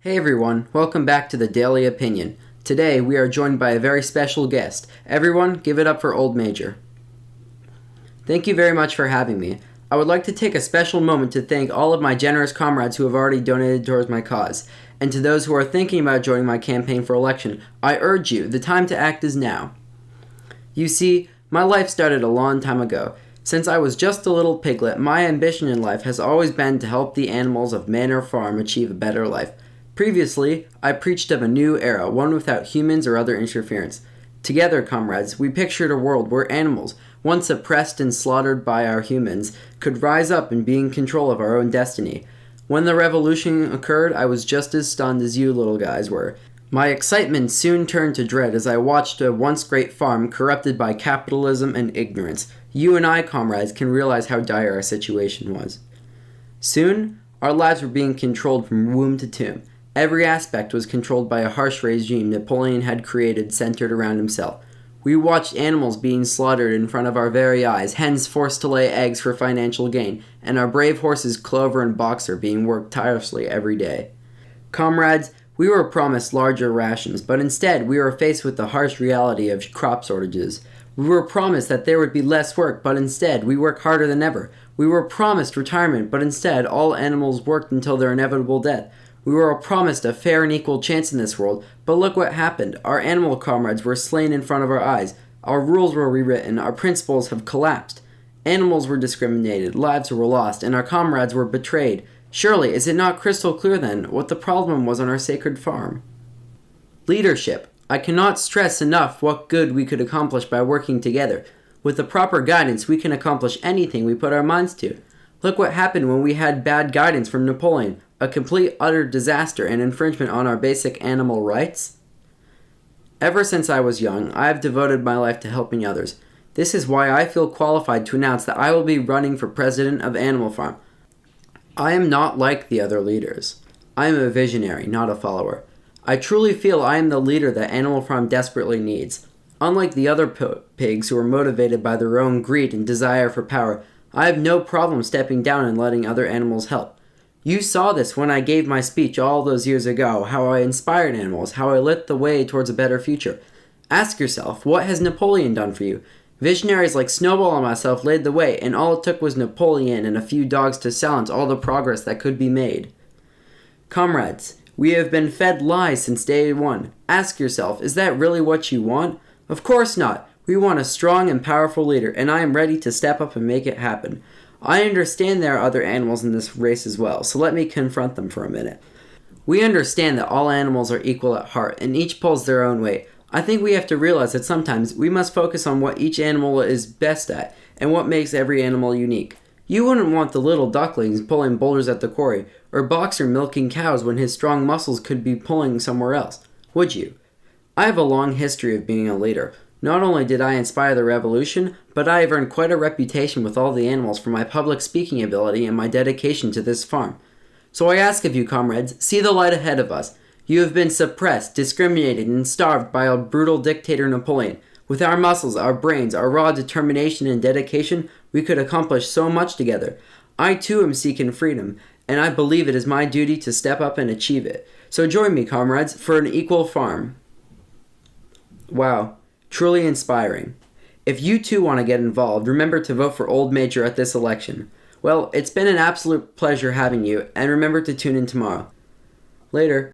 Hey everyone, welcome back to the Daily Opinion. Today we are joined by a very special guest. Everyone, give it up for Old Major. Thank you very much for having me. I would like to take a special moment to thank all of my generous comrades who have already donated towards my cause. And to those who are thinking about joining my campaign for election, I urge you, the time to act is now. You see, my life started a long time ago. Since I was just a little piglet, my ambition in life has always been to help the animals of Manor Farm achieve a better life. Previously, I preached of a new era, one without humans or other interference. Together, comrades, we pictured a world where animals, once oppressed and slaughtered by our humans, could rise up and be in control of our own destiny. When the revolution occurred, I was just as stunned as you little guys were. My excitement soon turned to dread as I watched a once great farm corrupted by capitalism and ignorance. You and I, comrades, can realize how dire our situation was. Soon, our lives were being controlled from womb to tomb. Every aspect was controlled by a harsh regime Napoleon had created centered around himself. We watched animals being slaughtered in front of our very eyes, hens forced to lay eggs for financial gain, and our brave horses Clover and Boxer being worked tirelessly every day. Comrades, we were promised larger rations, but instead we were faced with the harsh reality of crop shortages. We were promised that there would be less work, but instead we work harder than ever. We were promised retirement, but instead all animals worked until their inevitable death. We were promised a fair and equal chance in this world, but look what happened. Our animal comrades were slain in front of our eyes. Our rules were rewritten. Our principles have collapsed. Animals were discriminated. Lives were lost, and our comrades were betrayed. Surely, is it not crystal clear then what the problem was on our sacred farm? Leadership. I cannot stress enough what good we could accomplish by working together. With the proper guidance, we can accomplish anything we put our minds to. Look what happened when we had bad guidance from Napoleon. A complete, utter disaster and infringement on our basic animal rights? Ever since I was young, I have devoted my life to helping others. This is why I feel qualified to announce that I will be running for president of Animal Farm. I am not like the other leaders. I am a visionary, not a follower. I truly feel I am the leader that Animal Farm desperately needs. Unlike the other pigs who are motivated by their own greed and desire for power, I have no problem stepping down and letting other animals help. You saw this when I gave my speech all those years ago, how I inspired animals, how I lit the way towards a better future. Ask yourself, what has Napoleon done for you? Visionaries like Snowball and myself laid the way, and all it took was Napoleon and a few dogs to silence all the progress that could be made. Comrades, we have been fed lies since day one. Ask yourself, is that really what you want? Of course not. We want a strong and powerful leader, and I am ready to step up and make it happen. I understand there are other animals in this race as well, so let me confront them for a minute. We understand that all animals are equal at heart, and each pulls their own weight. I think we have to realize that sometimes we must focus on what each animal is best at, and what makes every animal unique. You wouldn't want the little ducklings pulling boulders at the quarry, or Boxer milking cows when his strong muscles could be pulling somewhere else, would you? I have a long history of being a leader. Not only did I inspire the revolution, but I have earned quite a reputation with all the animals for my public speaking ability and my dedication to this farm. So I ask of you, comrades, see the light ahead of us. You have been suppressed, discriminated, and starved by a brutal dictator Napoleon. With our muscles, our brains, our raw determination and dedication, we could accomplish so much together. I too am seeking freedom, and I believe it is my duty to step up and achieve it. So join me, comrades, for an equal farm. Wow. Truly inspiring. If you too want to get involved, remember to vote for Old Major at this election. Well, it's been an absolute pleasure having you, and remember to tune in tomorrow. Later.